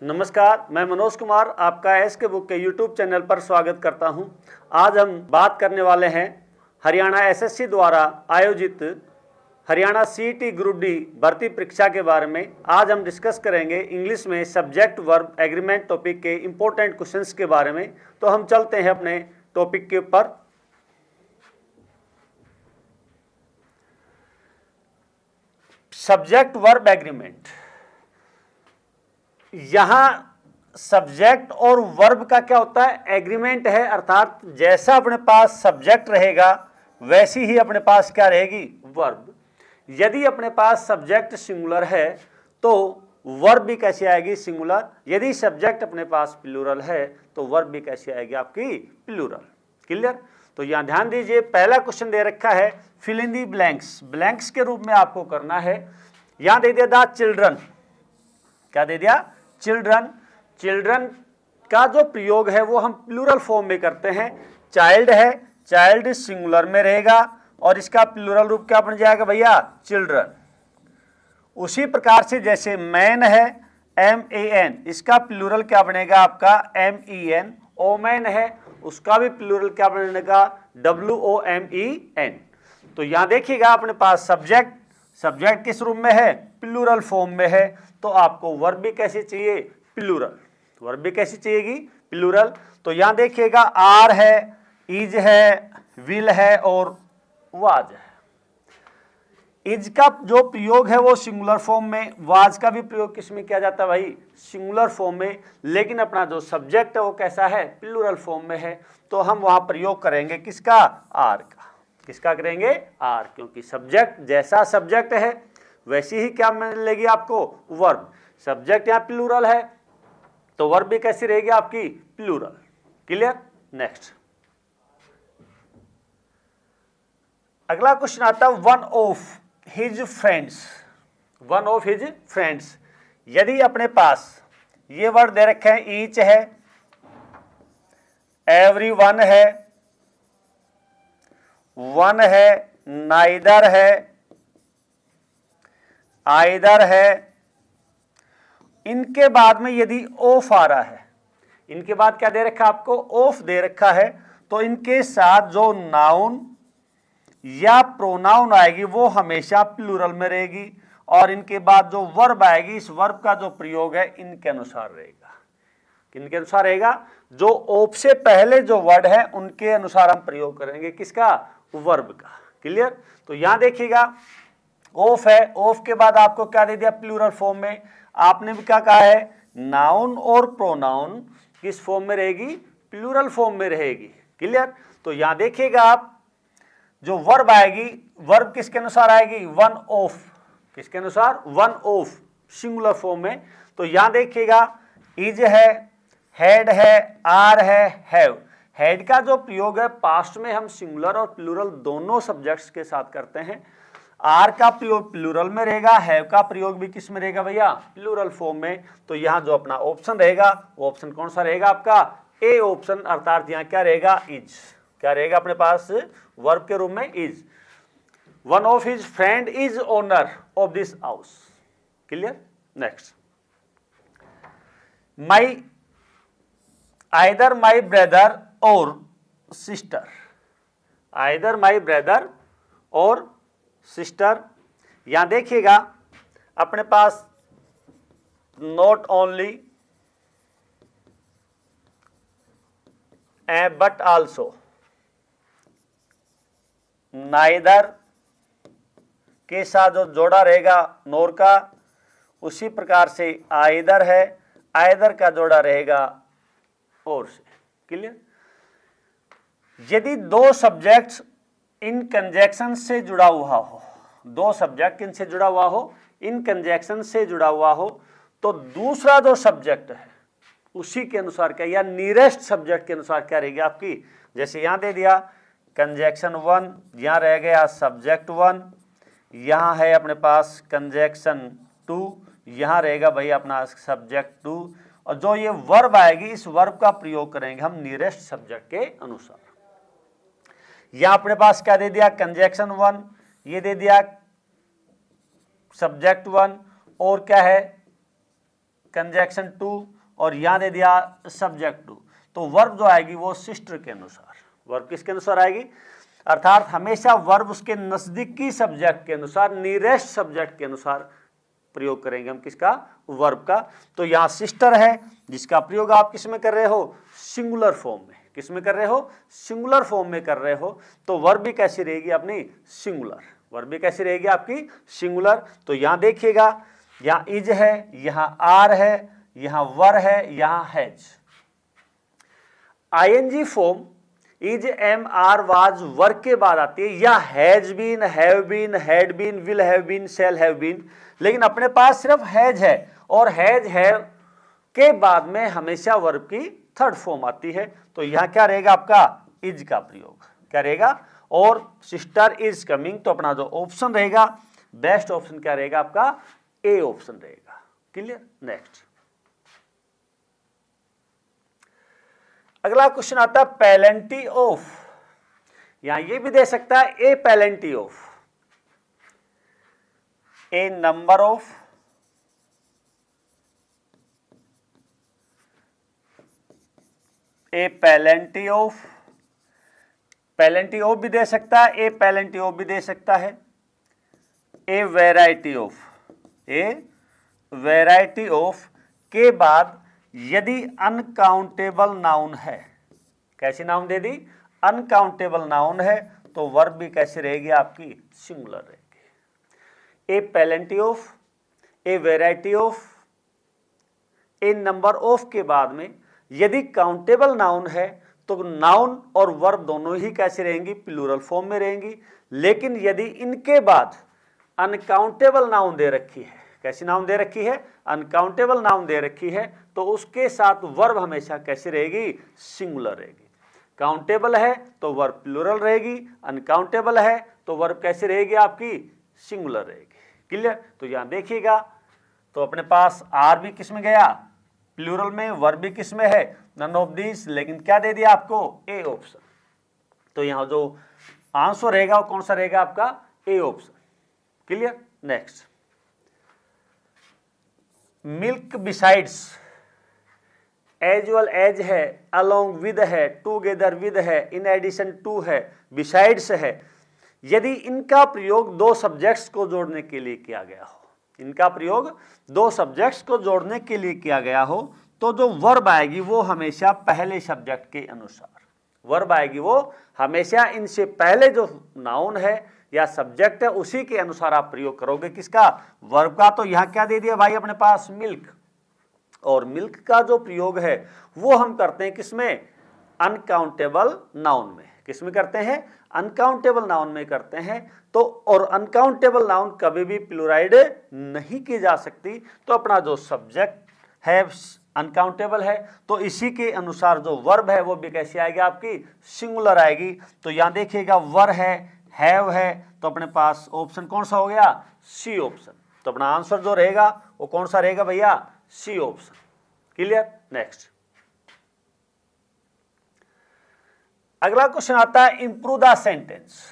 नमस्कार, मैं मनोज कुमार आपका एसके बुक के यूट्यूब चैनल पर स्वागत करता हूं। आज हम बात करने वाले हैं हरियाणा एसएससी द्वारा आयोजित हरियाणा सीईटी ग्रुप डी भर्ती परीक्षा के बारे में। आज हम डिस्कस करेंगे इंग्लिश में सब्जेक्ट वर्ब एग्रीमेंट टॉपिक के इंपॉर्टेंट क्वेश्चंस के बारे में। तो हम चलते हैं अपने टॉपिक के ऊपर। सब्जेक्ट वर्ब एग्रीमेंट, यहां सब्जेक्ट और वर्ब का क्या होता है, एग्रीमेंट है। अर्थात जैसा अपने पास सब्जेक्ट रहेगा वैसी ही अपने पास क्या रहेगी, वर्ब। यदि अपने पास सब्जेक्ट सिंगुलर है तो वर्ब भी कैसी आएगी, सिंगुलर। यदि सब्जेक्ट अपने पास प्लूरल है तो वर्ब भी कैसी आएगी, आपकी प्लूरल। क्लियर? तो यहां ध्यान दीजिए, पहला क्वेश्चन दे रखा है fill in the blanks. Blanks के रूप में आपको करना है। यहां दे दिया द चिल्ड्रन, क्या दे दिया, चिल्ड्रन। चिल्ड्रन का जो प्रयोग है वो हम प्लूरल फॉर्म में करते हैं। चाइल्ड है, चाइल्ड सिंगुलर में रहेगा और इसका प्लूरल रूप क्या बन जाएगा भैया, चिल्ड्रन। उसी प्रकार से जैसे मैन है, MAN, इसका प्लूरल क्या बनेगा आपका, MEN। ओमैन है, उसका भी प्लूरल क्या बनेगा, WOMEN। तो यहां देखिएगा अपने पास सब्जेक्ट किस रूप में है, प्लूरल फॉर्म में है। तो आपको वर्ब भी कैसी चाहिए, प्लूरल। वर्ब भी कैसी चाहिएगी, प्लूरल। तो यहां देखिएगा आर है, इज है, विल है और वाज है। इज का जो प्रयोग है वो सिंगुलर फॉर्म में, वाज का भी प्रयोग किस में किया जाता है भाई, सिंगुलर फॉर्म में। लेकिन अपना जो सब्जेक्ट है वो कैसा है, प्लूरल फॉर्म में है। तो हम वहां प्रयोग करेंगे किसका, आर का। किसका करेंगे, आर, क्योंकि सब्जेक्ट जैसा सब्जेक्ट है वैसी ही क्या मिलेगी आपको, वर्ब। सब्जेक्ट यहाँ प्लूरल है तो वर्ब भी कैसी रहेगी आपकी, प्लूरल। क्लियर? नेक्स्ट अगला क्वेश्चन आता है one of his friends. One of his friends, यदि अपने पास ये वर्ड दे रखे हैं, ईच है, एवरी वन है, वन है, नाइदर है, आइदर है, इनके बाद में यदि ऑफ आ रहा है, इनके बाद क्या दे रखा है आपको, ऑफ दे रखा है, तो इनके साथ जो नाउन या प्रोनाउन आएगी वो हमेशा प्लूरल में रहेगी। और इनके बाद जो वर्ब आएगी, इस वर्ब का जो प्रयोग है इनके अनुसार रहेगा। किनके अनुसार रहेगा, जो ऑफ से पहले जो वर्ड है उनके अनुसार हम प्रयोग करेंगे, किसका, वर्ब का। क्लियर? तो यहां देखिएगा ऑफ है, ऑफ के बाद आपको क्या दे दिया, प्लूरल फॉर्म में। आपने भी क्या कहा है, नाउन और प्रोनाउन किस फॉर्म में रहेगी, प्लूरल फॉर्म में रहेगी। क्लियर? तो यहां देखिएगा आप, जो वर्ब आएगी, वर्ब किसके अनुसार आएगी, वन ऑफ। किसके अनुसार, वन ऑफ, सिंगुलर फॉर्म में। तो यहां देखिएगा इज है, हेड है, आर है, हैव। हेड का जो प्रयोग है पास्ट में हम सिंगुलर और प्लूरल दोनों सब्जेक्ट्स के साथ करते हैं। आर का प्रयोग प्लूरल में रहेगा, हैव का प्रयोग भी किस में रहेगा भैया, प्लूरल फॉर्म में। तो यहां जो अपना ऑप्शन रहेगा वो ऑप्शन कौन सा रहेगा आपका, ए ऑप्शन। अर्थात यहां क्या रहेगा, इज। क्या रहेगा अपने पास, वर्ब के रूप में is. One of his friend is owner of this house. Clear? Next, my, either my brother और सिस्टर। आइदर माई ब्रदर और सिस्टर। यहां देखिएगा अपने पास not only but also, neither के साथ जो जोड़ा रहेगा नोर का, उसी प्रकार से आइदर है, आइदर का जोड़ा रहेगा और से। क्लियर? यदि दो सब्जेक्ट्स इन कंजैक्शन से जुड़ा हुआ हो, दो सब्जेक्ट इनसे जुड़ा हुआ हो, इन कंजैक्शन से जुड़ा हुआ हो, तो दूसरा जो सब्जेक्ट है उसी के अनुसार क्या, या नियरेस्ट सब्जेक्ट के अनुसार क्या रहेगी आपकी। जैसे यहां दे दिया कंजैक्शन वन, यहां रह गया सब्जेक्ट वन, यहां है अपने पास कंजैक्शन टू, यहां रहेगा भाई अपना सब्जेक्ट टू। और जो ये वर्ब आएगी, इस वर्ब का प्रयोग करेंगे हम नियरेस्ट सब्जेक्ट के अनुसार। यहां अपने पास क्या दे दिया, कंजैक्शन वन, ये दे दिया सब्जेक्ट वन, और क्या है कंजक्शन टू, और यहां दे दिया सब्जेक्ट टू, तो वर्ब जो आएगी वो सिस्टर के अनुसार, वर्ब किसके अनुसार आएगी, अर्थात हमेशा वर्ब उसके नजदीकी सब्जेक्ट के अनुसार, नियरेस्ट सब्जेक्ट के अनुसार प्रयोग करेंगे हम किसका, वर्ब का। तो यहाँ सिस्टर है जिसका प्रयोग आप किस में कर रहे हो, सिंगुलर फॉर्म में, किस में कर रहे हो, सिंगुलर फॉर्म में कर रहे हो, तो वर्ब भी कैसी रहेगी अपनी, सिंगुलर, वर्ब भी कैसी रहेगी आपकी, सिंगुलर। तो यहाँ देखिएगा, यहाँ इज है, यहाँ आर है, यहाँ वर है, यहाँ has. ING form is, am, are, was, were के बाद आती है, या has been, have been, had been, will have been, shall have been, लेकिन अपने पास सिर्फ हैज है, और हैज हैव के बाद में हमेशा वर्ब की थर्ड फॉर्म आती है। तो यहां क्या रहेगा आपका, इज का प्रयोग, क्या रहेगा, और सिस्टर इज कमिंग, तो अपना जो ऑप्शन रहेगा, बेस्ट ऑप्शन क्या रहेगा आपका, ए ऑप्शन रहेगा। क्लियर। नेक्स्ट अगला क्वेश्चन आता है पेलेंटी ऑफ, यहां ये भी दे सकता है a plenty of, a number of, a plenty of, plenty of भी दे सकता है, ए पेलेंटी ऑफ भी दे सकता है, a variety of, a variety of के बाद यदि अनकाउंटेबल नाउन है, कैसी नाउन दे दी, अनकाउंटेबल नाउन है, तो वर्ब भी कैसी रहेगी आपकी, सिंगुलर रहेगी। A plenty of, a variety of, a number of के बाद में यदि काउंटेबल नाउन है तो नाउन और वर्ब दोनों ही कैसे रहेंगी, प्लूरल फॉर्म में रहेंगी। लेकिन यदि इनके बाद अनकाउंटेबल नाउन दे रखी है, कैसी नाउन दे रखी है, अनकाउंटेबल नाउन दे रखी है, तो उसके साथ वर्ब हमेशा कैसी रहेगी, सिंगुलर रहेगी। काउंटेबल है तो वर्ब प्लूरल रहेगी, अनकाउंटेबल है तो वर्ब कैसी रहेगी आपकी, सिंगुलर रहेगी। क्लियर। तो यहां देखिएगा, तो अपने पास आर भी किस में गया, प्लूरल में, वर्ब भी किस में है, नन ऑफ दिस, लेकिन क्या दे दिया आपको, ए ऑप्शन। तो यहां जो आंसर रहेगा वो कौन सा रहेगा आपका, ए ऑप्शन। क्लियर। नेक्स्ट मिल्क बिसाइड्स, एज वेल एज है, अलोंग विद है, टूगेदर विद है, इन एडिशन टू है, बिसाइड्स है, यदि इनका प्रयोग दो सब्जेक्ट्स को जोड़ने के लिए किया गया हो, इनका प्रयोग दो सब्जेक्ट्स को जोड़ने के लिए किया गया हो, तो जो वर्ब आएगी वो हमेशा पहले सब्जेक्ट के अनुसार, वर्ब आएगी वो हमेशा इनसे पहले जो नाउन है या सब्जेक्ट है उसी के अनुसार आप प्रयोग करोगे, किसका, वर्ब का। तो यहां क्या दे दिया भाई अपने पास, मिल्क, और मिल्क का जो प्रयोग है वो हम करते हैं किसमें, अनकाउंटेबल नाउन में, किसमें करते हैं, अनकाउंटेबल नाउन में करते हैं। तो और अनकाउंटेबल नाउन कभी भी प्लूराइड नहीं की जा सकती, तो अपना जो सब्जेक्ट है अनकाउंटेबल है, तो इसी के अनुसार जो वर्ब है वो भी कैसी आएगी आपकी, सिंगुलर आएगी। तो यहां देखिएगा वर है, हैव है, तो अपने पास ऑप्शन कौन सा हो गया, सी ऑप्शन। तो अपना आंसर जो रहेगा वो कौन सा रहेगा भैया, सी ऑप्शन। क्लियर। नेक्स्ट अगला क्वेश्चन आता है इंप्रूव द सेंटेंस।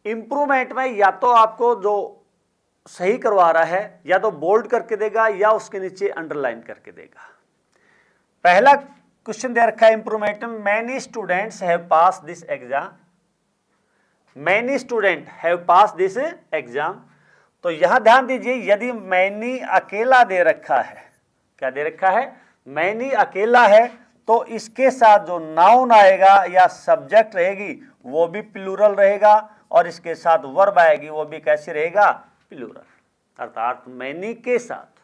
इंप्रूवमेंट में या तो आपको जो सही करवा रहा है या तो बोल्ड करके देगा या उसके नीचे अंडरलाइन करके देगा। पहला क्वेश्चन दे रखा है इंप्रूवमेंट में, many students have pass this exam, many student have pass this exam. तो यहां ध्यान दीजिए, यदि मैनी अकेला दे रखा है, क्या दे रखा है, मैनी अकेला है, तो इसके साथ जो नाउन आएगा या सब्जेक्ट रहेगी वो भी प्लूरल रहेगा, और इसके साथ वर्ब आएगी वो भी कैसे रहेगा, प्लूरल। अर्थात मैनी के साथ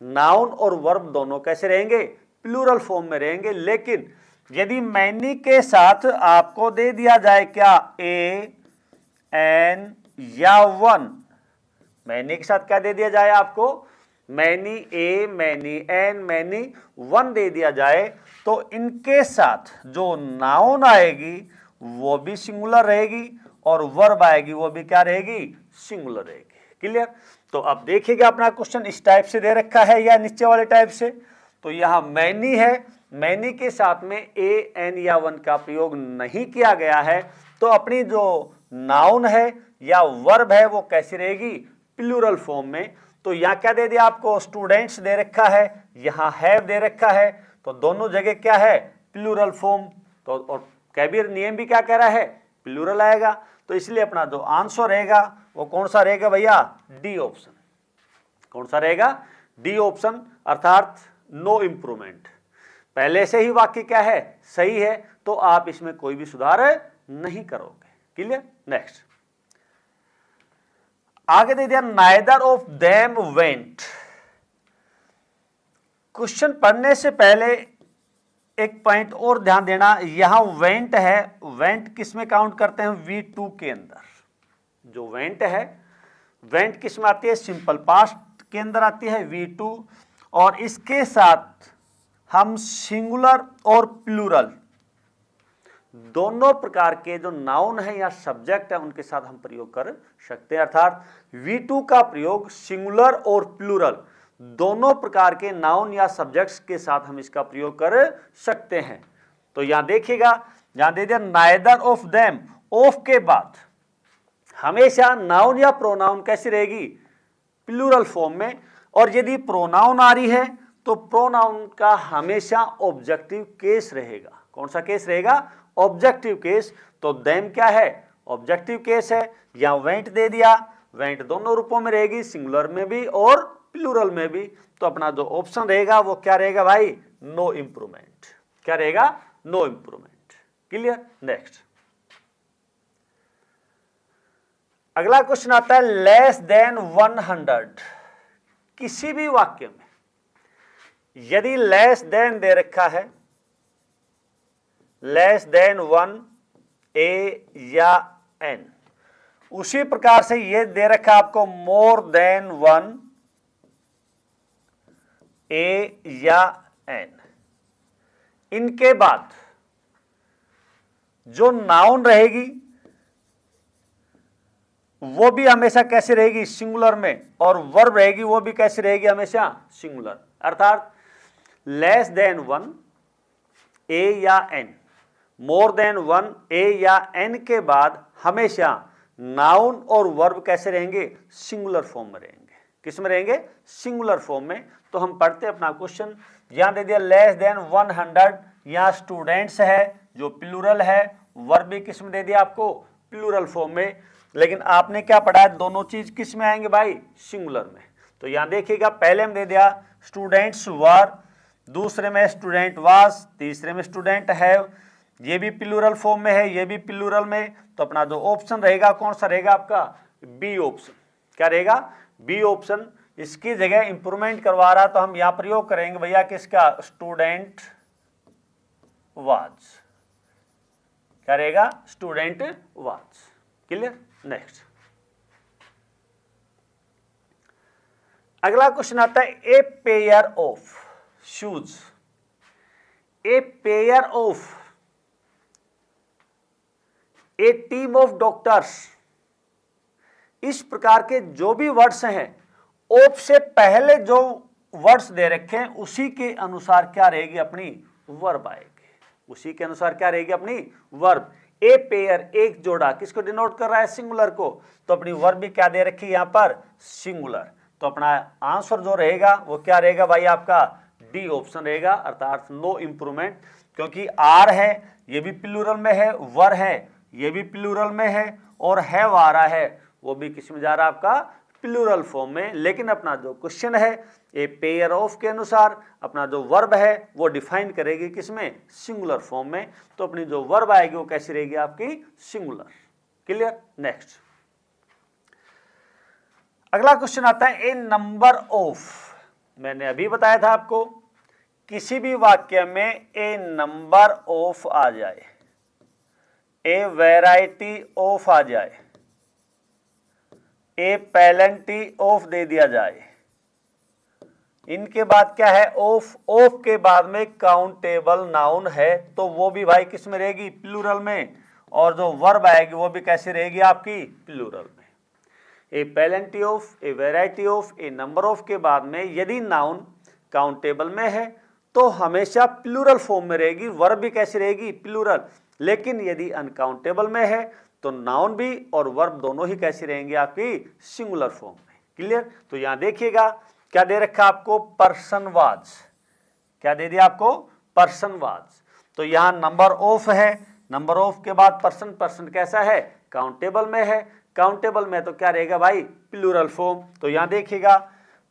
नाउन और वर्ब दोनों कैसे रहेंगे, प्लूरल फॉर्म में रहेंगे। लेकिन यदि मैनी के साथ आपको दे दिया जाए क्या, ए, एन या वन, मैनी के साथ क्या दे दिया जाए आपको, many a, many an, many one दे दिया जाए, तो इनके साथ जो नाउन आएगी वो भी सिंगुलर रहेगी और वर्ब आएगी वो भी क्या रहेगी, सिंगुलर रहेगी। क्लियर। तो अब देखिएगा अपना क्वेश्चन इस टाइप से दे रखा है या नीचे वाले टाइप से। तो यहां मैनी है, मैनी के साथ में ए, एन या वन का प्रयोग नहीं किया गया है, तो अपनी जो नाउन है या वर्ब है वो कैसी रहेगी, प्लूरल फॉर्म में। तो यहाँ क्या दे दिया आपको, स्टूडेंट्स दे रखा है, यहाँ हैव दे रखा है, तो दोनों जगह क्या है, प्लूरल फॉर्म। तो और कैबियर नियम भी क्या कह रहा है, प्लूरल आएगा। तो इसलिए अपना जो आंसर रहेगा वो कौन सा रहेगा भैया, डी ऑप्शन। कौन सा रहेगा, डी ऑप्शन, अर्थात नो इंप्रूवमेंट। पहले से ही वाक्य क्या है, सही है, तो आप इसमें कोई भी सुधार नहीं करोगे। क्लियर। नेक्स्ट आगे दे दिया, neither of them went. Question पढ़ने से पहले एक पॉइंट और ध्यान देना, यहां वेंट है, वेंट किस में काउंट करते हैं, V2 के अंदर। जो वेंट है, वेंट किस में आती है, सिंपल पास्ट के अंदर आती है V2, और इसके साथ हम सिंगुलर और प्लूरल दोनों प्रकार के जो नाउन है या सब्जेक्ट है उनके साथ हम प्रयोग कर सकते हैं। अर्थात V2 का प्रयोग सिंगुलर और प्लूरल दोनों प्रकार के नाउन या सब्जेक्ट्स के साथ हम इसका प्रयोग कर सकते हैं। तो यहां देखिएगा, यहां दे दिया नाइदर ऑफ देम, ऑफ के बाद हमेशा नाउन या प्रोनाउन कैसी रहेगी, प्लूरल फॉर्म में, और यदि प्रोनाउन आ रही है तो प्रोनाउन का हमेशा ऑब्जेक्टिव केस रहेगा। कौन सा केस रहेगा, ऑब्जेक्टिव केस। तो देम क्या है, ऑब्जेक्टिव केस है। या वेंट दे दिया, वेंट दोनों रूपों में रहेगी, सिंगुलर में भी और प्लूरल में भी। तो अपना जो ऑप्शन रहेगा वो क्या रहेगा भाई, नो इंप्रूवमेंट। क्या रहेगा, नो इंप्रूवमेंट। क्लियर। नेक्स्ट अगला क्वेश्चन आता है, लेस देन 100। किसी भी वाक्य में यदि लेस देन दे रखा है, लेस देन 1 ए या एन, उसी प्रकार से ये दे रखा आपको मोर देन 1 ए या एन, इनके बाद जो नाउन रहेगी वो भी हमेशा कैसे रहेगी, सिंगुलर में, और वर्ब रहेगी वो भी कैसे रहेगी, हमेशा सिंगुलर। अर्थात लेस देन 1 ए या एन, मोर देन 1 ए या एन के बाद हमेशा नाउन और वर्ब कैसे रहेंगे, सिंगुलर फॉर्म में रहेंगे। किस में रहेंगे, सिंगुलर फॉर्म में। तो हम पढ़ते अपना क्वेश्चन, यहां दे दिया लेस देन 100, यहां स्टूडेंट्स है जो प्लूरल है, वर्ब भी किस में दे दिया आपको, प्लूरल फॉर्म में। लेकिन आपने क्या पढ़ा है, दोनों चीज किस में आएंगे भाई, सिंगुलर में। तो यहां देखिएगा, पहले में दे दिया स्टूडेंट्स वर, दूसरे में स्टूडेंट वाज, तीसरे में स्टूडेंट हैव, ये भी प्लूरल फॉर्म में है, ये भी प्लूरल में। तो अपना जो ऑप्शन रहेगा कौन सा रहेगा आपका, बी ऑप्शन। क्या रहेगा, बी ऑप्शन। इसकी जगह इंप्रूवमेंट करवा रहा तो हम यहां प्रयोग करेंगे भैया किसका, स्टूडेंट वाज। क्या रहेगा, स्टूडेंट वाज। क्लियर। नेक्स्ट अगला क्वेश्चन आता है, a pair of shoes, a pair of, A team of doctors. इस प्रकार के जो भी वर्ड्स हैं, ऑफ से पहले जो वर्ड्स दे रखे हैं उसी के अनुसार क्या रहेगी, अपनी वर्ब आएगी। उसी के अनुसार क्या रहेगी, अपनी वर्ब। ए पेयर, एक जोड़ा, किसको डिनोट कर रहा है, सिंगुलर को। तो अपनी वर्ब भी क्या दे रखी है यहां पर, सिंगुलर। तो अपना आंसर जो रहेगा वो क्या रहेगा भाई, आपका डी ऑप्शन रहेगा, अर्थात नो इंप्रूवमेंट। क्योंकि आर है, ये भी प्लूरल में है, वर है, ये भी प्लूरल में है, और हैव आ रहा है, वो भी किस में जा रहा है, आपका प्लूरल फॉर्म में। लेकिन अपना जो क्वेश्चन है, ए पेयर ऑफ के अनुसार अपना जो वर्ब है वो डिफाइन करेगी किसमें, सिंगुलर फॉर्म में। तो अपनी जो वर्ब आएगी वो कैसी रहेगी, आपकी सिंगुलर। क्लियर। नेक्स्ट अगला क्वेश्चन आता है, ए नंबर ऑफ। मैंने अभी बताया था आपको, किसी भी वाक्य में ए नंबर ऑफ आ जाए, ए वैरायटी ऑफ आ जाए, ए पेलेंटी ऑफ दे दिया जाए, इनके बाद क्या है, ऑफ। ऑफ के बाद में काउंटेबल नाउन है तो वो भी भाई किस में रहेगी, प्लूरल में। और जो वर्ब आएगी वो भी कैसे रहेगी, आपकी प्लूरल में। A plenty of, a variety of, a number of के बाद में यदि नाउन काउंटेबल में है तो हमेशा प्लूरल फॉर्म में रहेगी, वर्ब भी कैसी रहेगी, प्लूरल। लेकिन यदि अनकाउंटेबल में है तो नाउन भी और वर्ब दोनों ही कैसी रहेंगे, आपकी सिंगुलर फॉर्म में। क्लियर। तो यहां देखिएगा क्या दे रखा आपको, पर्सन वाज, क्या दे दिया आपको, पर्सन वाज। तो यहां नंबर ऑफ है, नंबर ऑफ के बाद पर्सन, पर्सन कैसा है, काउंटेबल में है, काउंटेबल में तो क्या रहेगा भाई, प्लूरल फॉर्म। तो यहां देखिएगा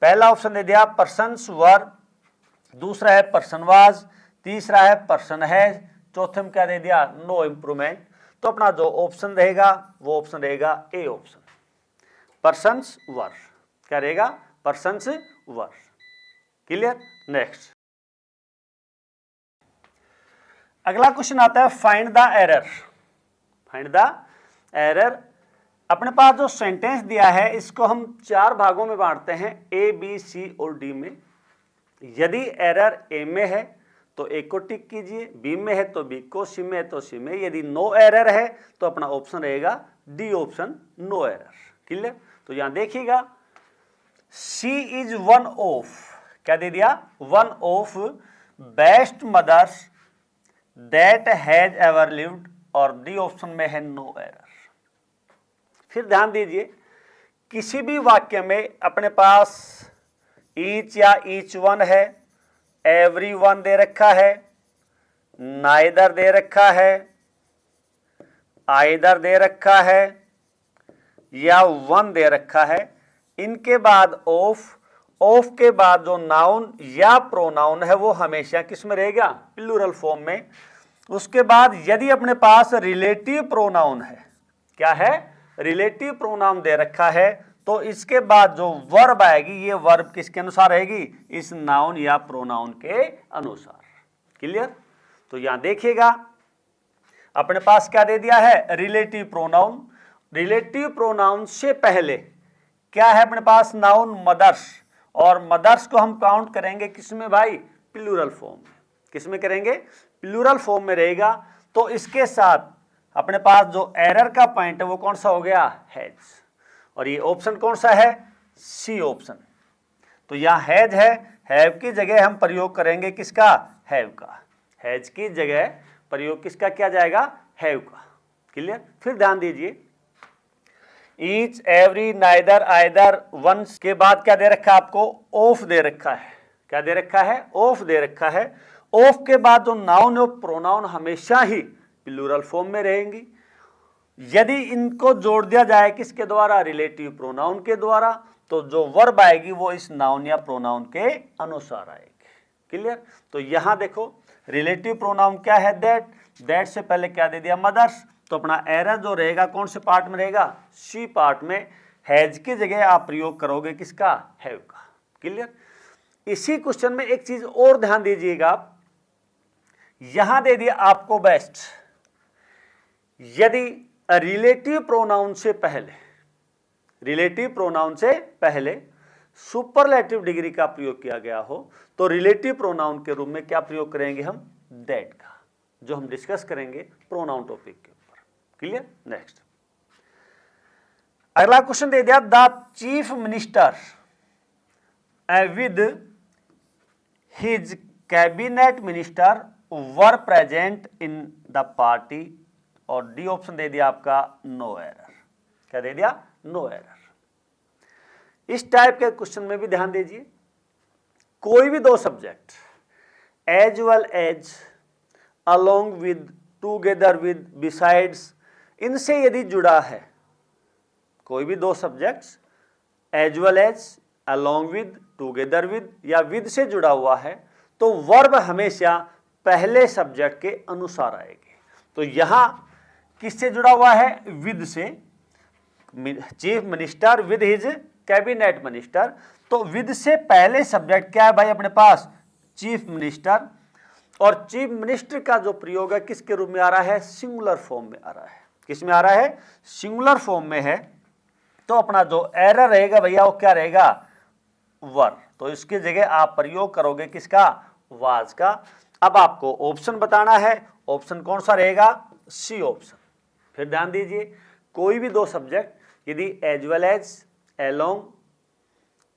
पहला ऑप्शन दे दिया पर्सन्स वर, दूसरा है पर्सन वाज, तीसरा है पर्सन हैज, चौथे में क्या दे दिया, नो इंप्रूवमेंट। तो अपना जो ऑप्शन रहेगा वो ऑप्शन रहेगा ए ऑप्शन, पर्सन्स वर, क्या रहेगा, पर्सन्स वर। क्लियर। नेक्स्ट अगला क्वेश्चन आता है find the error. Find the error, अपने पास जो सेंटेंस दिया है इसको हम 4 भागों में बांटते हैं, ए बी सी और डी में। यदि एरर ए में है तो ए को टिक कीजिए, बी में है तो बी को, सी में है तो सी में, यदि नो एरर है तो अपना ऑप्शन रहेगा D option, no error. Clear. तो यहां देखिएगा सी इज वन ऑफ, क्या दे दिया, one of best mothers that has ever lived, और डी ऑप्शन में है नो एरर। फिर ध्यान दीजिए किसी भी वाक्य में अपने पास ईच या ईच वन है, एवरी वन दे रखा है, नाइदर दे रखा है, आइदर दे रखा है, या वन दे रखा है। इनके बाद ऑफ, ऑफ के बाद जो नाउन या प्रोनाउन है वो हमेशा किस में रहेगा, प्लूरल फॉर्म में। उसके बाद यदि अपने पास रिलेटिव प्रोनाउन है, क्या है, रिलेटिव प्रोनाउन दे रखा है, तो इसके बाद जो वर्ब आएगी ये वर्ब किसके अनुसार रहेगी, इस नाउन या प्रोनाउन के अनुसार। क्लियर। तो यहां देखिएगा अपने पास क्या दे दिया है, रिलेटिव प्रोनाउन। रिलेटिव प्रोनाउन से पहले क्या है अपने पास, नाउन मदर्स, और मदर्स को हम काउंट करेंगे किसमें भाई, प्लूरल फॉर्म में। किसमें करेंगे, प्लूरल फॉर्म में रहेगा। तो इसके साथ अपने पास जो एरर का पॉइंट है वो कौन सा हो गया, हैज, और ये ऑप्शन कौन सा है, सी ऑप्शन। तो यहां हैज है, हैव की जगह हम प्रयोग करेंगे किसका, हैव का, हैज की जगह प्रयोग किसका किया जाएगा, हैव का। क्लियर। फिर ध्यान दीजिए each, every, neither, either, ones के बाद क्या दे रखा है आपको, ऑफ दे रखा है, क्या दे रखा है, ऑफ दे रखा है। ऑफ के बाद जो नाउन और प्रोनाउन हमेशा ही प्लूरल फॉर्म में रहेंगी। यदि इनको जोड़ दिया जाए किसके द्वारा, रिलेटिव प्रोनाउन के द्वारा, तो जो वर्ब आएगी वो इस नाउन या प्रोनाउन के अनुसार आएगी। क्लियर। तो यहां देखो रिलेटिव प्रोनाउन क्या है, दैट, दैट से पहले क्या दे दिया, मदर्स। तो अपना एरर जो रहेगा कौन से पार्ट में रहेगा, सी पार्ट में। हैज की जगह आप प्रयोग करोगे किसका, हैव का। क्लियर। इसी क्वेश्चन में एक चीज और ध्यान दीजिएगा आप, यहां दे दिया आपको बेस्ट। यदि रिलेटिव प्रोनाउन से पहले, रिलेटिव प्रोनाउन से पहले सुपरलेटिव डिग्री का प्रयोग किया गया हो तो रिलेटिव प्रोनाउन के रूप में क्या प्रयोग करेंगे हम, दैट का, जो हम डिस्कस करेंगे प्रोनाउन टॉपिक के ऊपर। क्लियर। नेक्स्ट अगला क्वेश्चन दे दिया, the chief minister with his cabinet minister were present in the party, और डी ऑप्शन दे दिया आपका नो एरर, क्या दे दिया, नो एरर। इस टाइप के क्वेश्चन में भी ध्यान दीजिए, कोई भी दो subject as well as, along with, together with, besides, इनसे यदि जुड़ा है, कोई भी दो subjects as well as, along with, together with या विद से जुड़ा हुआ है, तो वर्ब हमेशा पहले सब्जेक्ट के अनुसार आएगी। तो यहां किससे जुड़ा हुआ है, विद से, chief minister with his cabinet minister. तो विद से पहले सब्जेक्ट क्या है भाई अपने पास, चीफ मिनिस्टर, और चीफ मिनिस्टर का जो प्रयोग है किसके रूप में आ रहा है, सिंगुलर फॉर्म में आ रहा है। किस में आ रहा है, सिंगुलर फॉर्म में है। तो अपना जो एरर रहेगा भैया वो क्या रहेगा, वर। तो इसकी जगह आप प्रयोग करोगे किसका, वाज का। अब आपको ऑप्शन बताना है, ऑप्शन कौन सा रहेगा, सी ऑप्शन। फिर ध्यान दीजिए कोई भी दो सब्जेक्ट यदि as well as, along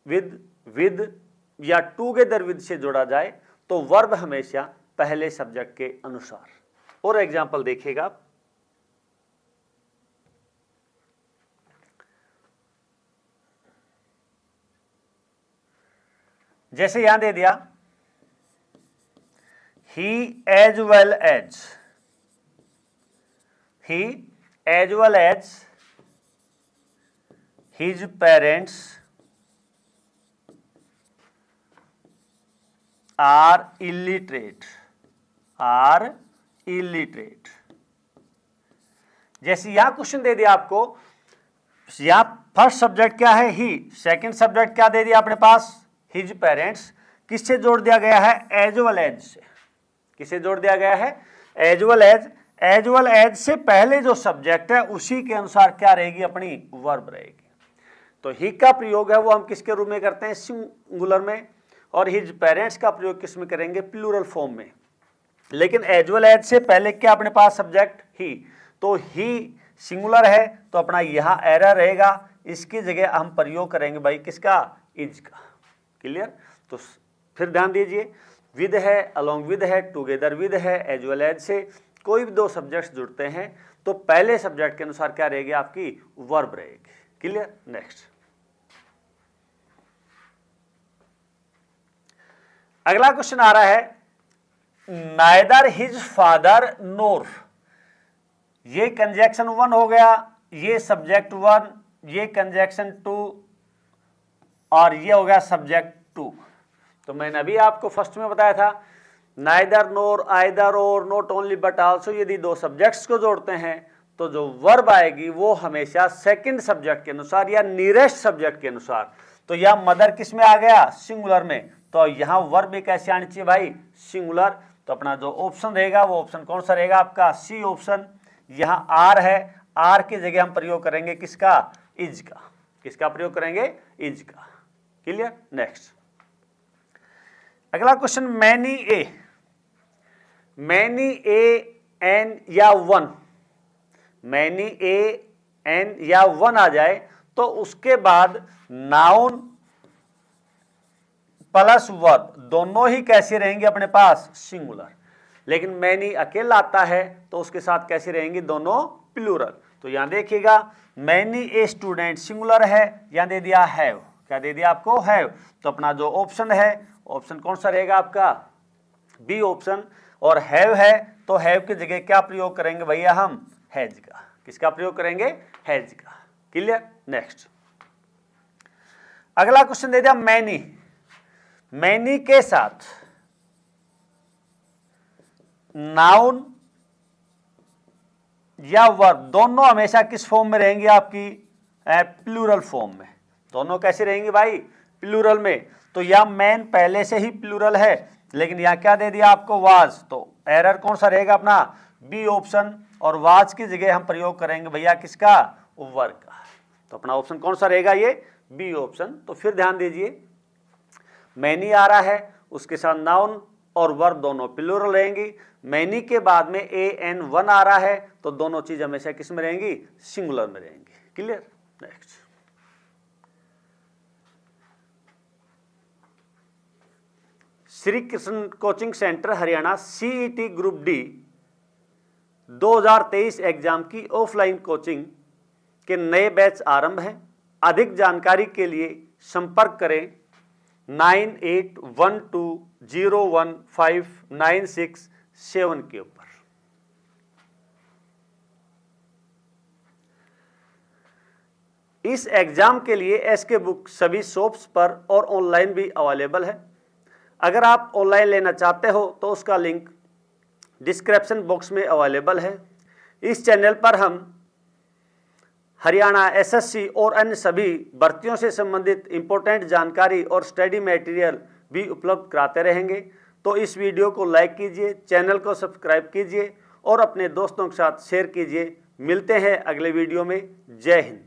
with, with या टूगेदर विद से जोड़ा जाए तो वर्ब हमेशा पहले सब्जेक्ट के अनुसार। और एग्जांपल देखिएगा, जैसे यहां दे दिया he as well as his parents are illiterate जैसे यहां क्वेश्चन दे दिया आपको, यहां फर्स्ट सब्जेक्ट क्या है ही, सेकंड सब्जेक्ट क्या दे दिया अपने पास हिज पेरेंट्स, किससे जोड़ दिया गया है एज वेल एज से, किसे जोड़ दिया गया है एज वेल एज से पहले जो सब्जेक्ट है उसी के अनुसार क्या रहेगी अपनी वर्ब रहेगी। तो ही का प्रयोग है वो हम किसके रूप में करते हैं सिंगुलर में, और हिज पेरेंट्स का प्रयोग किस में करेंगे प्लूरल फॉर्म में। लेकिन एज वेल एज से पहले क्या अपने पास सब्जेक्ट ही, तो ही सिंगुलर है तो अपना यहां एरर रहेगा, इसकी जगह हम प्रयोग करेंगे भाई किसका इज का। क्लियर। तो फिर ध्यान दीजिए, विद है, अलोंग विद है, टुगेदर विद है, एज वेल एज से कोई भी दो सब्जेक्ट्स जुड़ते हैं तो पहले सब्जेक्ट के अनुसार क्या रहेगी आपकी वर्ब रहेगी। क्लियर। नेक्स्ट अगला क्वेश्चन आ रहा है नाइदर हिज फादर नोर, ये कंजक्शन 1 हो गया, ये सब्जेक्ट 1, ये कंजक्शन 2 और ये हो गया सब्जेक्ट 2। तो मैंने अभी आपको फर्स्ट में बताया था नाइदर नोर आइदर और नॉट ओनली बट आल्सो, यदि दो सब्जेक्ट्स को जोड़ते हैं तो जो वर्ब आएगी वो हमेशा सेकंड सब्जेक्ट के अनुसार या नियरेस्ट सब्जेक्ट के अनुसार। तो यह मदर किस में आ गया सिंगुलर में, तो यहां वर्ब भी कैसे आनी चाहिए भाई सिंगुलर। तो अपना जो ऑप्शन रहेगा वो ऑप्शन कौन सा रहेगा आपका सी ऑप्शन। यहां आर है, आर की जगह हम प्रयोग करेंगे किसका इज का, किसका प्रयोग करेंगे इज का। क्लियर। नेक्स्ट अगला क्वेश्चन मैनी ए एन या 1, मैनी ए एन या 1 आ जाए तो उसके बाद नाउन प्लस वर्ब दोनों ही कैसे रहेंगे अपने पास सिंगुलर। लेकिन मैनी अकेला आता है तो उसके साथ कैसे रहेंगी दोनों प्लूरल। तो यहां देखिएगा मैनी ए स्टूडेंट सिंगुलर है, यहां दे दिया हैव, क्या दे दिया आपको हैव। तो अपना जो ऑप्शन है ऑप्शन कौन सा रहेगा आपका बी ऑप्शन। और हैव है तो हैव की जगह क्या प्रयोग करेंगे भैया हम हैज का, किसका प्रयोग करेंगे हैज का। क्लियर। नेक्स्ट अगला क्वेश्चन दे दिया मैनी के साथ नाउन या वर्ब दोनों हमेशा किस फॉर्म में रहेंगी आपकी प्लूरल फॉर्म में। दोनों कैसे रहेंगी भाई प्लूरल में। तो यह मैन पहले से ही प्लूरल है, लेकिन यहां क्या दे दिया आपको वाज, तो एरर कौन सा रहेगा अपना बी ऑप्शन। और वाज की जगह हम प्रयोग करेंगे भैया किसका वर का। तो अपना ऑप्शन कौन सा रहेगा ये बी ऑप्शन। तो फिर ध्यान दीजिए मैनी आ रहा है, उसके साथ नाउन और वर्ब दोनों प्लूरल रहेंगी। मैनी के बाद में ए एन 1 आ रहा है तो दोनों चीज हमेशा किस में रहेंगी सिंगुलर में रहेंगी। Clear. Next Shri Krishna coaching centre Haryana CET group D 2023 exam की ऑफलाइन कोचिंग के नए बैच आरंभ हैं। अधिक जानकारी के लिए संपर्क करें 9812015967 के ऊपर। इस एग्जाम के लिए एसके बुक सभी शॉप्स पर और ऑनलाइन भी अवेलेबल है। अगर आप ऑनलाइन लेना चाहते हो तो उसका लिंक डिस्क्रिप्शन बॉक्स में अवेलेबल है। इस चैनल पर हम हरियाणा एसएससी और अन्य सभी भर्तियों से संबंधित इंपॉर्टेंट जानकारी और स्टडी मटेरियल भी उपलब्ध कराते रहेंगे। तो इस वीडियो को लाइक कीजिए, चैनल को सब्सक्राइब कीजिए और अपने दोस्तों के साथ शेयर कीजिए। मिलते हैं अगले वीडियो में। जय हिंद।